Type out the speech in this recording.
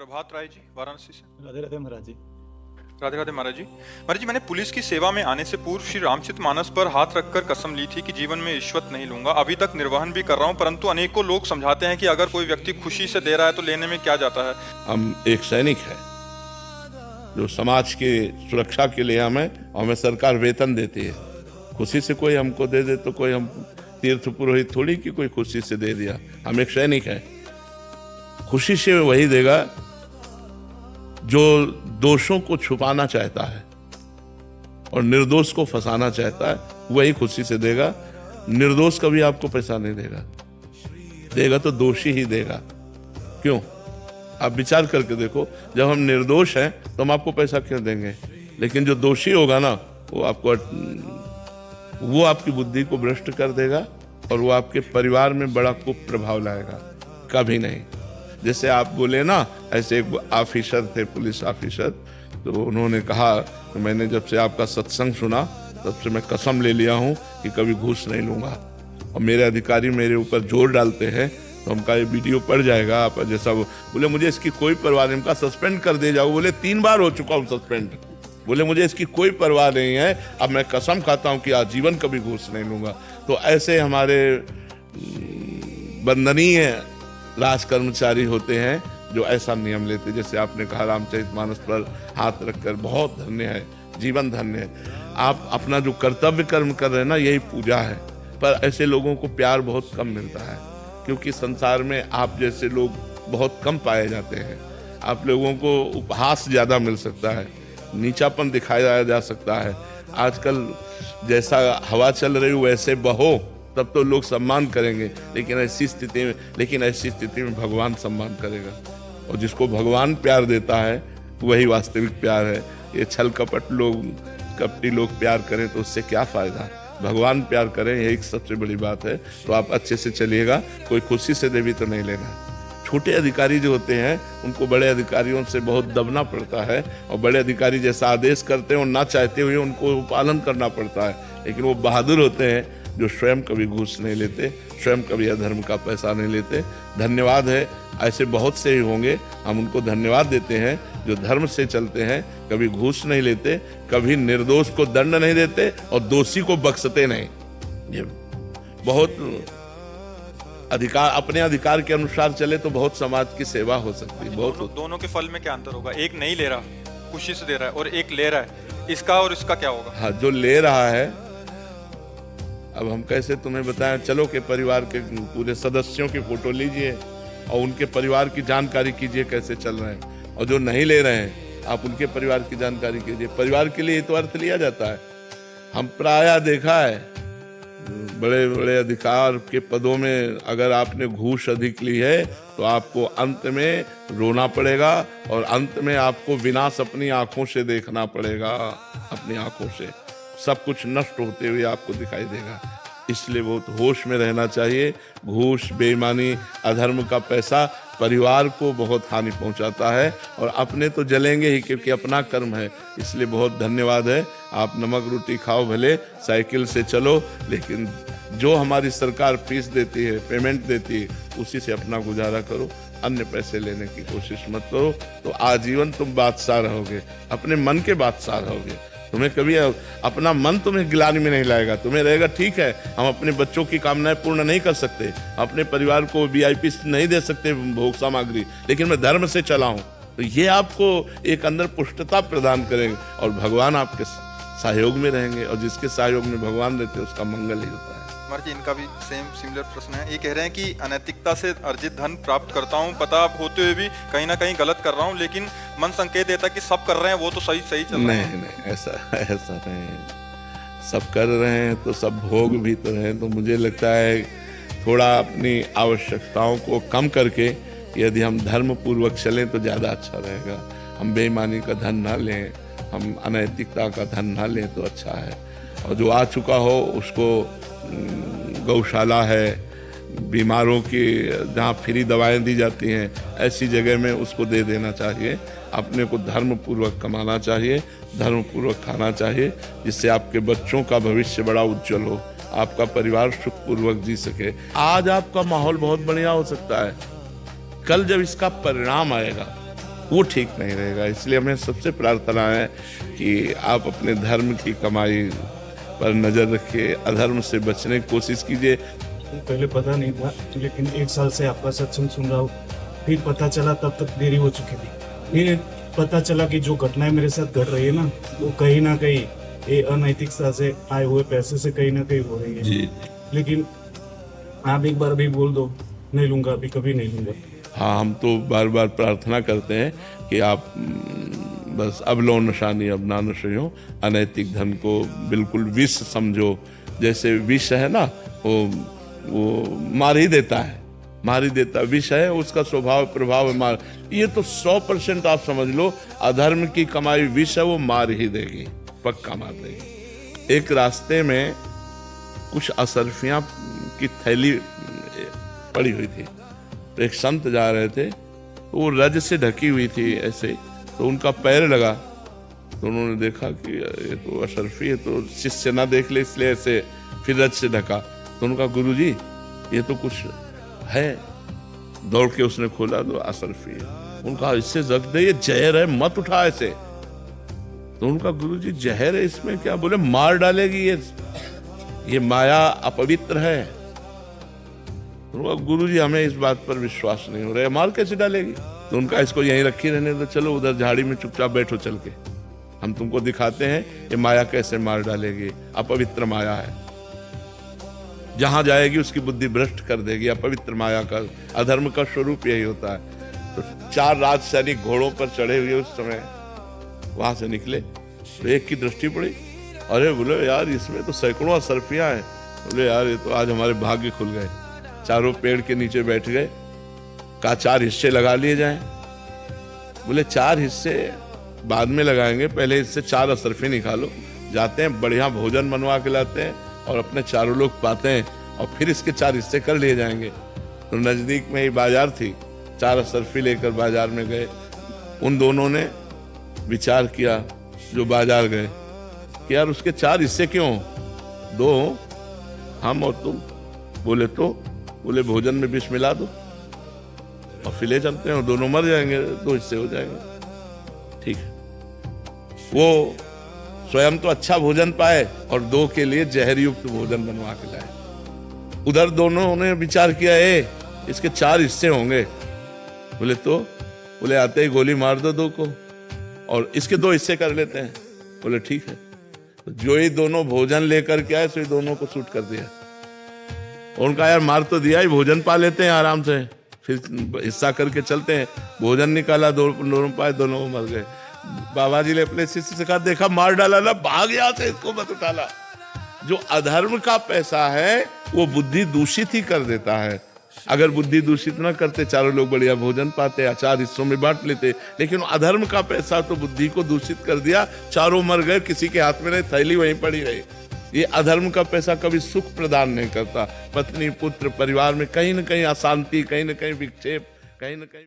प्रभात राय जी, वाराणसी से। राधे राधे महाराज जी। राधे राधे महाराज जी। महाराज जी, मैंने पुलिस की सेवा में आने से पूर्व श्री रामचरितमानस पर हाथ रखकर कसम ली थी कि जीवन में रिश्वत नहीं लूंगा। अभी तक निर्वहन भी कर रहा हूं, परंतु अनेकों लोग समझाते हैं कि अगर कोई व्यक्ति खुशी से दे रहा है तो लेने में क्या जाता है। हम एक सैनिक है जो समाज की सुरक्षा के लिए हमें सरकार वेतन देती है। खुशी से कोई हमको दे दे तो कोई हम तीर्थ पुरोहित थोड़ी कि कोई खुशी से दे दिया। हम एक सैनिक है। खुशी से वही देगा जो दोषों को छुपाना चाहता है और निर्दोष को फंसाना चाहता है, वही खुशी से देगा। निर्दोष कभी आपको पैसा नहीं देगा, देगा तो दोषी ही देगा। क्यों? आप विचार करके देखो, जब हम निर्दोष हैं तो हम आपको पैसा क्यों देंगे? लेकिन जो दोषी होगा ना, वो आपकी बुद्धि को भ्रष्ट कर देगा और वो आपके परिवार में बड़ा कुप्रभाव लाएगा। कभी नहीं। जैसे आप बोले ना, ऐसे एक ऑफिसर थे, पुलिस ऑफिसर, तो उन्होंने कहा कि मैंने जब से आपका सत्संग सुना तब से मैं कसम ले लिया हूं कि कभी घूस नहीं लूंगा। और मेरे अधिकारी मेरे ऊपर जोर डालते हैं तो हमका ये वीडियो पड़ जाएगा आप जैसा। बोले मुझे इसकी कोई परवाह नहीं, हमका सस्पेंड कर दे जाओ। बोले 3 बार हो चुका हूँ सस्पेंड। बोले मुझे इसकी कोई परवाह नहीं है, अब मैं कसम खाता हूँ कि आजीवन कभी घूस नहीं लूंगा। तो ऐसे हमारे वंदनीय राज कर्मचारी होते हैं जो ऐसा नियम लेते। जैसे आपने कहा रामचरितमानस पर हाथ रखकर, बहुत धन्य है, जीवन धन्य है। आप अपना जो कर्तव्य कर्म कर रहे हैं ना, यही पूजा है। पर ऐसे लोगों को प्यार बहुत कम मिलता है, क्योंकि संसार में आप जैसे लोग बहुत कम पाए जाते हैं। आप लोगों को उपहास ज़्यादा मिल सकता है, नीचापन दिखाया जा सकता है। आजकल जैसा हवा चल रही हो वैसे बहो, तब तो लोग सम्मान करेंगे। लेकिन ऐसी स्थिति में भगवान सम्मान करेगा। और जिसको भगवान प्यार देता है वही वास्तविक प्यार है। ये छल कपट लोग, कपटी लोग प्यार करें तो उससे क्या फ़ायदा? भगवान प्यार करें, यही सबसे बड़ी बात है। तो आप अच्छे से चलिएगा। कोई खुशी से दे भी तो नहीं लेना। छोटे अधिकारी जो होते हैं उनको बड़े अधिकारियों से बहुत दबना पड़ता है, और बड़े अधिकारी जैसा आदेश करते हैं और ना चाहते हुए उनको पालन करना पड़ता है। लेकिन वो बहादुर होते हैं जो स्वयं कभी घूस नहीं लेते, स्वयं कभी अधर्म का पैसा नहीं लेते। धन्यवाद है, ऐसे बहुत से ही होंगे। हम उनको धन्यवाद देते हैं जो धर्म से चलते हैं, कभी घूस नहीं लेते, कभी निर्दोष को दंड नहीं देते और दोषी को बख्शते नहीं। ये बहुत अधिकार, अपने अधिकार के अनुसार चले तो बहुत समाज की सेवा हो सकती है। बहुत दोनों के फल में क्या अंतर होगा? एक नहीं ले रहा, खुशी से दे रहा है, और एक ले रहा है, इसका और इसका क्या होगा? हाँ, जो ले रहा है, अब हम कैसे तुम्हें बताएं? चलो के परिवार के पूरे सदस्यों की फोटो लीजिए और उनके परिवार की जानकारी कीजिए कैसे चल रहे हैं। और जो नहीं ले रहे हैं, आप उनके परिवार की जानकारी कीजिए। परिवार के लिए तो अर्थ लिया जाता है। हम प्रायः देखा है, बड़े बड़े अधिकार के पदों में अगर आपने घूस अधिक ली है तो आपको अंत में रोना पड़ेगा, और अंत में आपको विनाश अपनी आंखों से देखना पड़ेगा। अपनी आंखों से सब कुछ नष्ट होते हुए आपको दिखाई देगा। इसलिए बहुत होश में रहना चाहिए। घूस, बेईमानी, अधर्म का पैसा परिवार को बहुत हानि पहुंचाता है, और अपने तो जलेंगे ही क्योंकि अपना कर्म है। इसलिए बहुत धन्यवाद है। आप नमक रोटी खाओ, भले साइकिल से चलो, लेकिन जो हमारी सरकार फीस देती है, पेमेंट देती है, उसी से अपना गुजारा करो। अन्य पैसे लेने की कोशिश मत करो, तो आजीवन तुम बादशाह रहोगे, अपने मन के बादशाह रहोगे। तुम्हें कभी अपना मन तुम्हें गिलानी में नहीं लाएगा। तुम्हें रहेगा ठीक है, हम अपने बच्चों की कामनाएं पूर्ण नहीं कर सकते, अपने परिवार को VIP नहीं दे सकते भोग सामग्री, लेकिन मैं धर्म से चला हूं। तो ये आपको एक अंदर पुष्टता प्रदान करेंगे, और भगवान आपके सहयोग में रहेंगे, और जिसके सहयोग में भगवान रहते हैं उसका मंगल ही होता है। महाराज जी, इनका भी सिमिलर प्रश्न है। ये कह रहे हैं कि अनैतिकता से अर्जित धन प्राप्त करता हूँ, पता होते हुए भी कहीं ना कहीं गलत कर रहा हूँ, लेकिन मन संकेत देता कि सब कर रहे हैं, वो तो सही चल रहा है। नहीं, ऐसा नहीं। सब कर रहे हैं तो सब भोग भी तो रहे हैं। तो मुझे लगता है थोड़ा अपनी आवश्यकताओं को कम करके यदि हम धर्म पूर्वक चलें तो ज़्यादा अच्छा रहेगा। हम बेईमानी का धन ना लें, हम अनैतिकता का धन ना लें तो अच्छा है। और जो आ चुका हो उसको गौशाला है, बीमारों की जहाँ फ्री दवाएं दी जाती हैं, ऐसी जगह में उसको दे देना चाहिए। अपने को धर्म पूर्वक कमाना चाहिए, धर्म पूर्वक खाना चाहिए, जिससे आपके बच्चों का भविष्य बड़ा उज्जवल हो, आपका परिवार सुखपूर्वक जी सके। आज आपका माहौल बहुत बढ़िया हो सकता है, कल जब इसका परिणाम आएगा वो ठीक नहीं रहेगा। इसलिए हमें सबसे प्रार्थना है कि आप अपने धर्म की कमाई पर नज़र रखिए, अधर्म से बचने की कोशिश कीजिए। पहले पता नहीं था, लेकिन 1 साल से आपका सत्संग सुन रहा हूँ। फिर पता चला, तब तक देरी हो चुकी थी। फिर पता चला कि जो घटनाएं मेरे साथ घट रही है ना, वो कहीं ना कहीं ये अनैतिकता से आए हुए पैसे से कहीं ना कहीं हो रही है। जी, लेकिन आप एक बार भी बोल दो, नहीं लूंगा, अभी कभी नहीं लूंगा। हाँ, हम तो बार बार प्रार्थना करते हैं कि आप बस अब लो नशानी अब ना नशो, अनैतिक धन को बिल्कुल विष समझो। जैसे विष है ना, वो मार ही देता है, मार ही देता। विष है, उसका स्वभाव प्रभाव है मार। ये तो 100% आप समझ लो, अधर्म की कमाई विष है, वो मार ही देगी, पक्का मार देगी। एक रास्ते में कुछ असरफियां की थैली पड़ी हुई थी, तो एक संत जा रहे थे, तो वो रज से ढकी हुई थी ऐसे, तो उनका पैर लगा, तो उन्होंने देखा कि ये तो अशरफी है, तो शिष्य ना देख ले इसलिए ऐसे फिर रज से ढका। तो उनका गुरुजी ये तो कुछ है, दौड़ के उसने खोला तो अशरफी है। उनका इससे जग दे, ये जहर है, मत उठा ऐसे। तो उनका गुरुजी जहर है, इसमें क्या? बोले मार डालेगी ये माया अपवित्र है। तो गुरुजी हमें इस बात पर विश्वास नहीं हो रहा है, मार कैसे डालेगी? तो उनका इसको यहीं रखी रहने दो, चलो उधर झाड़ी में चुपचाप बैठो, चल के हम तुमको दिखाते हैं ये माया कैसे मार डालेगी। अपवित्र माया है, जहां जाएगी उसकी बुद्धि भ्रष्ट कर देगी। अपवित्र माया का, अधर्म का स्वरूप यही होता है। तो 4 राज सैनिक घोड़ों पर चढ़े हुए उस समय वहां से निकले, तो एक की दृष्टि पड़ी, अरे बोले यार इसमें तो सैकड़ों असरफियां हैं। बोले यार ये तो आज हमारे भाग्य खुल गए। चारों पेड़ के नीचे बैठ गए, कहा 4 हिस्से लगा लिए जाएं। बोले 4 हिस्से बाद में लगाएंगे, पहले इससे 4 असरफी निकालो। जाते हैं, बढ़िया भोजन बनवा के लाते हैं और अपने चारों लोग पाते हैं, और फिर इसके 4 हिस्से कर लिए जाएंगे। तो नजदीक में ही बाजार थी, 4 असरफी लेकर बाजार में गए। उन दोनों ने विचार किया, जो बाजार गए, कि यार उसके 4 हिस्से क्यों, 2 हम और तुम। बोले भोजन में विष मिला दो और फिर ले चलते हैं, और दोनों मर जाएंगे, 2 हिस्से हो जाएंगे। ठीक है, वो स्वयं तो अच्छा भोजन पाए और 2 के लिए जहर युक्त भोजन बनवा के लाए। उधर दोनों ने विचार किया, इसके 4 हिस्से होंगे। बोले आते ही गोली मार दो 2 को, और इसके 2 हिस्से कर लेते हैं। बोले ठीक है। तो जो ही दोनों भोजन लेकर के आए, सो ही दोनों को शूट कर दिया। उनका यार मार तो दिया ही, भोजन पा लेते हैं आराम से, फिर हिस्सा करके चलते हैं। भोजन निकाला, दोनों पाए, दोनों मर गए। बाबा जी ने अपने शिष्य से कहा, देखा मार डाला ना, भाग यहाँ से, इसको मत उठाला। जो अधर्म का पैसा है वो बुद्धि दूषित ही कर देता है। अगर बुद्धि दूषित ना करते, चारों लोग बढ़िया भोजन पाते, 4 हिस्सों में बांट लेते। लेकिन अधर्म का पैसा तो बुद्धि को दूषित कर दिया, चारों मर गए, किसी के हाथ में नहीं, थैली वहीं पड़ी रही। ये अधर्म का पैसा कभी सुख प्रदान नहीं करता। पत्नी, पुत्र, परिवार में कहीं न कहीं अशांति, कहीं न कहीं विक्षेप, कहीं न कहीं